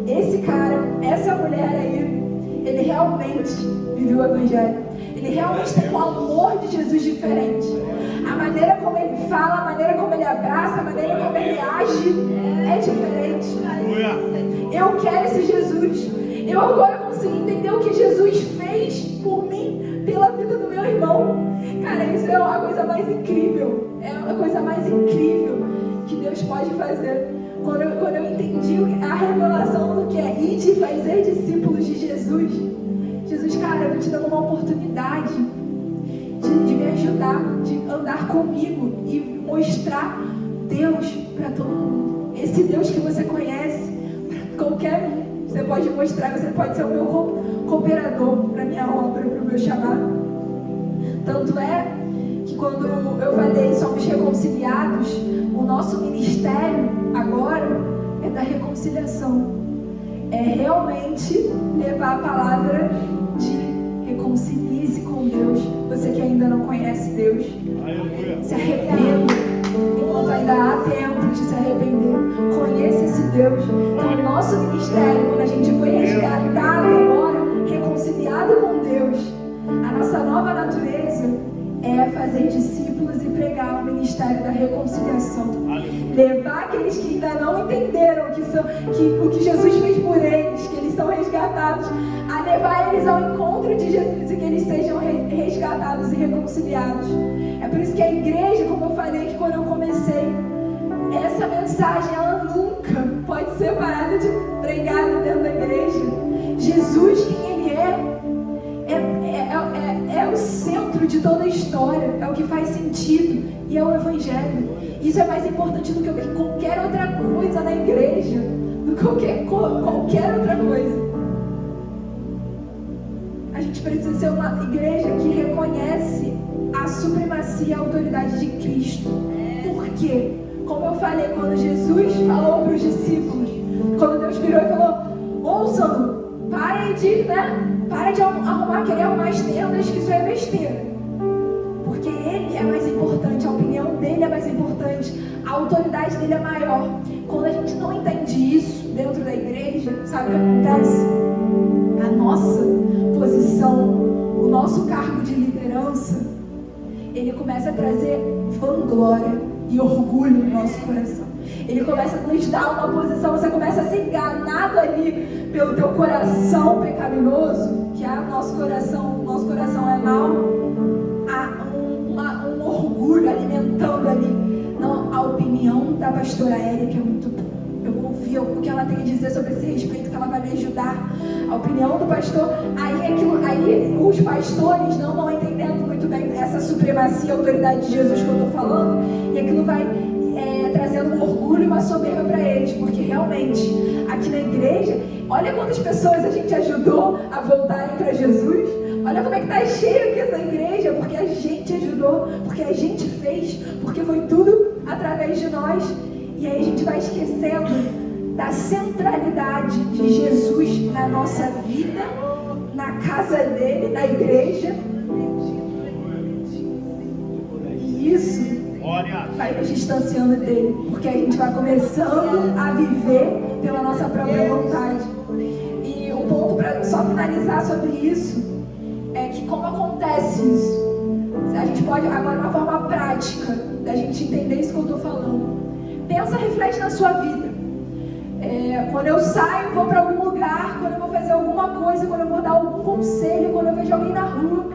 esse cara, essa mulher aí, ele realmente viveu o Evangelho. Ele realmente tem um amor de Jesus diferente. A maneira como ele fala, a maneira como ele abraça, a maneira como ele age é diferente. Eu quero esse Jesus. Eu agora consigo entender o que Jesus fez por mim, pela vida do meu irmão. Cara, isso é a coisa mais incrível. É a coisa mais incrível que Deus pode fazer. Quando eu entendi a revelação do que é ir e fazer discípulos de Jesus. Jesus, cara, eu te dando uma oportunidade de me ajudar, de andar comigo e mostrar Deus para todo mundo. Esse Deus que você conhece, para qualquer um. Você pode mostrar, você pode ser o meu cooperador para a minha obra, para o meu chamado. Tanto é que quando eu falei somos reconciliados, o nosso ministério agora é da reconciliação. É realmente levar a palavra de reconcilie-se com Deus. Você que ainda não conhece Deus, se arrependa enquanto ainda há tempo de se arrepender. Conheça esse Deus. Então o nosso ministério, quando a gente foi resgatado agora, reconciliado com Deus, a nossa nova natureza é fazer discípulos e pregar o ministério da reconciliação. Levar aqueles que ainda não entenderam o que Jesus fez por eles, que eles são resgatados, a levar eles ao encontro de Jesus e que eles sejam resgatados e reconciliados. É por isso que a igreja, como eu falei que quando eu comecei, essa mensagem ela nunca pode ser parada de pregada dentro da igreja. Jesus, quem ele é o centro de toda a história, é o que faz sentido e é o Evangelho. Isso é mais importante do que qualquer outra coisa na igreja, do que qualquer outra coisa. A gente precisa ser uma igreja que reconhece a supremacia e a autoridade de Cristo. Por quê? Como eu falei, quando Jesus falou para os discípulos, quando Deus virou e falou: ouçam, parem de querer arrumar as tendas, que isso é besteira. Porque ele é mais importante, a opinião dele é mais importante, a autoridade dele é maior. Quando a gente não entende isso dentro da igreja, sabe o que acontece? A nossa posição, o nosso cargo de liderança, ele começa a trazer vanglória e orgulho no nosso coração. Ele começa a nos dar uma posição, você começa a ser enganado ali pelo teu coração pecaminoso, que o nosso coração é mau, há um orgulho alimentando ali. Não, a opinião da pastora Érica é muito boa. Eu vou ouvir o que ela tem a dizer sobre esse respeito, que ela vai me ajudar. A opinião do pastor, aí os pastores não vão entendendo muito bem essa supremacia, a autoridade de Jesus que eu estou falando, e aquilo vai trazendo um orgulho e uma soberba para eles, porque realmente, aqui na igreja, olha quantas pessoas a gente ajudou a voltarem para Jesus. Olha como é que está cheio aqui essa igreja, porque a gente ajudou, porque a gente fez, porque foi tudo através de nós. E aí a gente vai esquecendo da centralidade de Jesus na nossa vida, na casa dele, na igreja. E isso vai nos distanciando dele, porque a gente vai começando a viver pela nossa própria vontade. E um ponto para só finalizar sobre isso é que como acontece isso? A gente pode, agora uma forma prática da gente entender isso que eu estou falando. Pensa, reflete na sua vida. Quando eu saio, vou para algum lugar, quando eu vou fazer alguma coisa, quando eu vou dar algum conselho, quando eu vejo alguém na rua,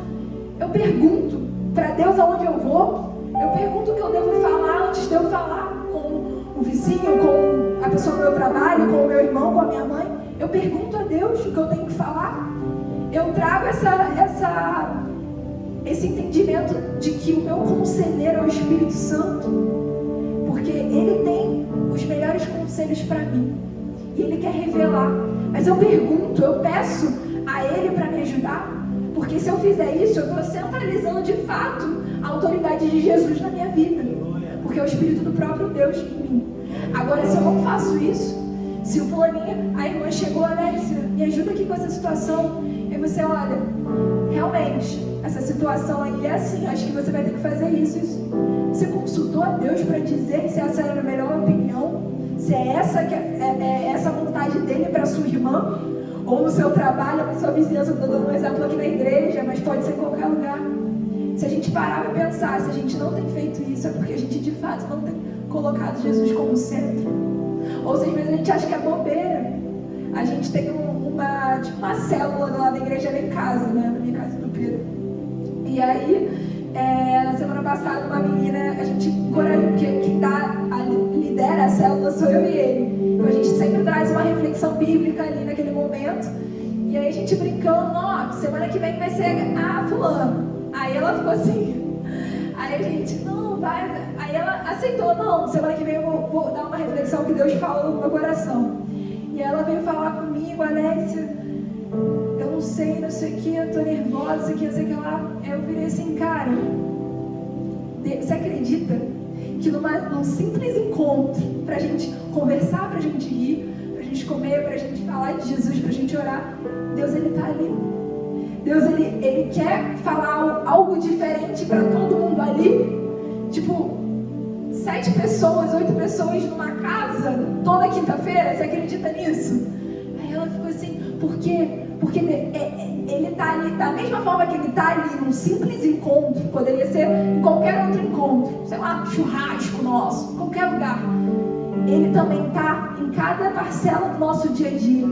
eu pergunto para Deus aonde eu vou. Eu pergunto o que eu devo falar antes de eu falar com o vizinho, com a pessoa do meu trabalho, com o meu irmão, com a minha mãe. Eu pergunto a Deus o que eu tenho que falar. Eu trago esse entendimento de que o meu conselheiro é o Espírito Santo, porque ele tem os melhores conselhos para mim e ele quer revelar. Mas eu pergunto, eu peço a ele para me ajudar, porque se eu fizer isso, eu estou centralizando de fato a autoridade de Jesus na minha vida, porque é o Espírito do próprio Deus em mim. Agora, se eu não faço isso, se o fulaninho, a irmã chegou, Alexia, me ajuda aqui com essa situação, e você olha, realmente, essa situação aí é assim, acho que você vai ter que fazer isso. Você consultou a Deus para dizer se essa era a melhor opinião, se é essa vontade dele para sua irmã, ou no seu trabalho, na sua vizinhança. Estou dando um exemplo aqui na igreja, mas pode ser em qualquer lugar. Se a gente parar para pensar, se a gente não tem feito isso, é porque a gente de fato não tem colocado Jesus como centro. Ou se às vezes a gente acha que é bobeira. A gente tem uma célula lá na igreja lá em casa, né? Na minha casa do Pedro. E aí, na semana passada, uma menina, a gente, quem lidera a célula sou eu e ele. Então a gente sempre traz uma reflexão bíblica ali naquele momento. E aí a gente brincando, semana que vem vai ser a fulana. Aí ela ficou assim. Aí a gente, não, vai. Aí ela aceitou, não, semana que vem eu vou dar uma reflexão que Deus falou no meu coração. E ela veio falar comigo, Alexia, eu não sei o que, eu tô nervosa, não sei o que lá. Aí eu virei assim, cara, você acredita que num simples encontro, pra gente conversar, pra gente rir, pra gente comer, pra gente falar de Jesus, pra gente orar, Deus, ele tá ali. Deus, ele quer falar algo diferente pra todo mundo ali. Tipo, 7 pessoas, 8 pessoas numa casa, toda quinta-feira, você acredita nisso? Aí ela ficou assim, por quê? Porque ele tá ali, da mesma forma que ele tá ali num simples encontro, poderia ser em qualquer outro encontro, sei lá, churrasco nosso, qualquer lugar. Ele também tá em cada parcela do nosso dia a dia.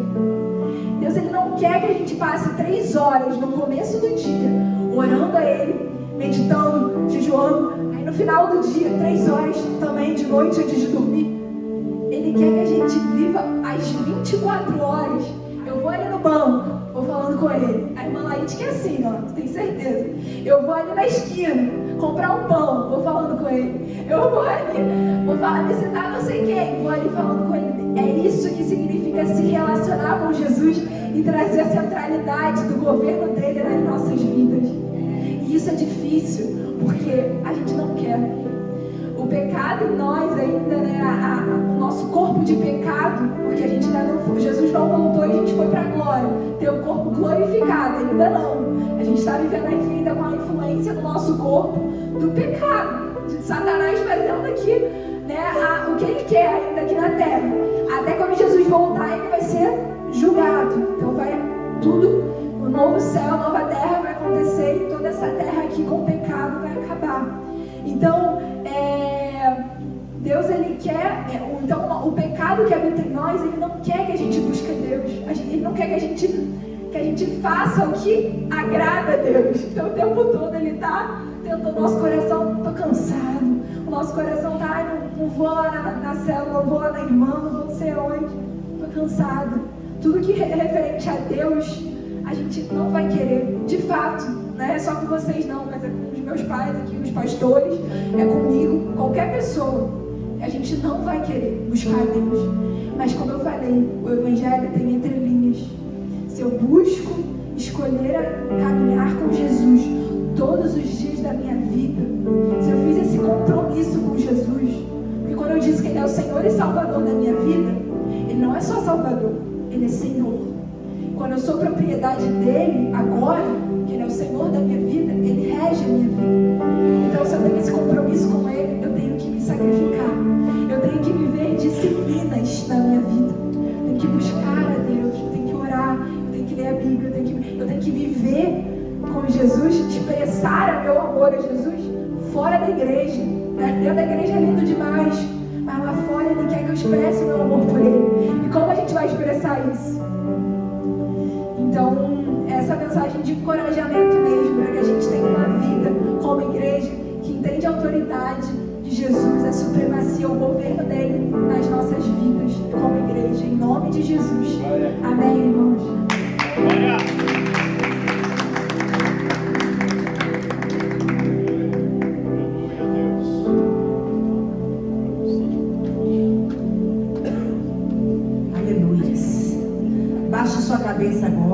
Deus, ele não quer que a gente passe 3 horas no começo do dia, orando a ele, meditando, jejuando, aí no final do dia, 3 horas também de noite antes de dormir. Ele quer que a gente viva as 24 horas. Eu vou ali no banco, vou falando com ele. A irmã Laíde que é assim, tem certeza. Eu vou ali na esquina, comprar um pão, vou falando com ele. Eu vou ali, vou visitar não sei quem, vou ali falando com ele. É isso que significa se relacionar com Jesus e trazer a centralidade do governo dele nas nossas vidas. E isso é difícil, porque a gente não quer. O pecado em nós ainda, né? O nosso corpo de pecado, porque a gente ainda não, Jesus não voltou e a gente foi para a glória, ter o corpo glorificado, ainda não. A gente está vivendo aqui ainda com a influência do nosso corpo do pecado, de Satanás fazendo aqui, né? O que ele quer ainda aqui na terra. Até quando Jesus voltar, ele vai ser julgado. Então vai tudo, o novo céu, a nova terra vai acontecer e toda essa terra aqui com o pecado vai acabar. Então, Deus, ele quer, então o pecado que habita em nós, ele não quer que a gente busque Deus, ele não quer que a gente faça o que agrada a Deus. Então o tempo todo ele está tentando, o nosso coração, estou cansado, o nosso coração está, não vou lá na célula, não vou lá na irmã, não vou não sei onde, estou cansado. Tudo que é referente a Deus, a gente não vai querer, de fato, não é só com vocês não, mas é com os meus pais aqui, os pastores, é comigo, qualquer pessoa, a gente não vai querer buscar a Deus. Mas como eu falei, o Evangelho tem entrelinhas. Se eu busco escolher caminhar com Jesus todos os dias da minha vida, se eu fiz esse compromisso com Jesus, porque quando eu disse que Ele é o Senhor e Salvador da minha vida, Ele não é só Salvador, Ele é Senhor. Quando eu sou propriedade dEle, agora, que Ele é o Senhor da minha vida, Ele rege a minha vida. Então, se eu tenho esse compromisso com Ele, eu tenho que me sacrificar. Eu tenho que viver disciplinas na minha vida. Eu tenho que buscar a Deus, eu tenho que orar, eu tenho que ler a Bíblia, eu tenho que viver com Jesus, expressar o meu amor a Jesus fora da igreja. Dentro da igreja é lindo demais, mas lá fora Ele quer que eu expresse o meu amor por Ele. E como a gente vai expressar isso? Então, essa mensagem de encorajamento mesmo, para que a gente tenha uma vida como igreja que entende a autoridade de Jesus, a supremacia, o governo dele nas nossas vidas como igreja, em nome de Jesus. Amém, irmãos? Glória. Aleluia. Baixe sua cabeça agora.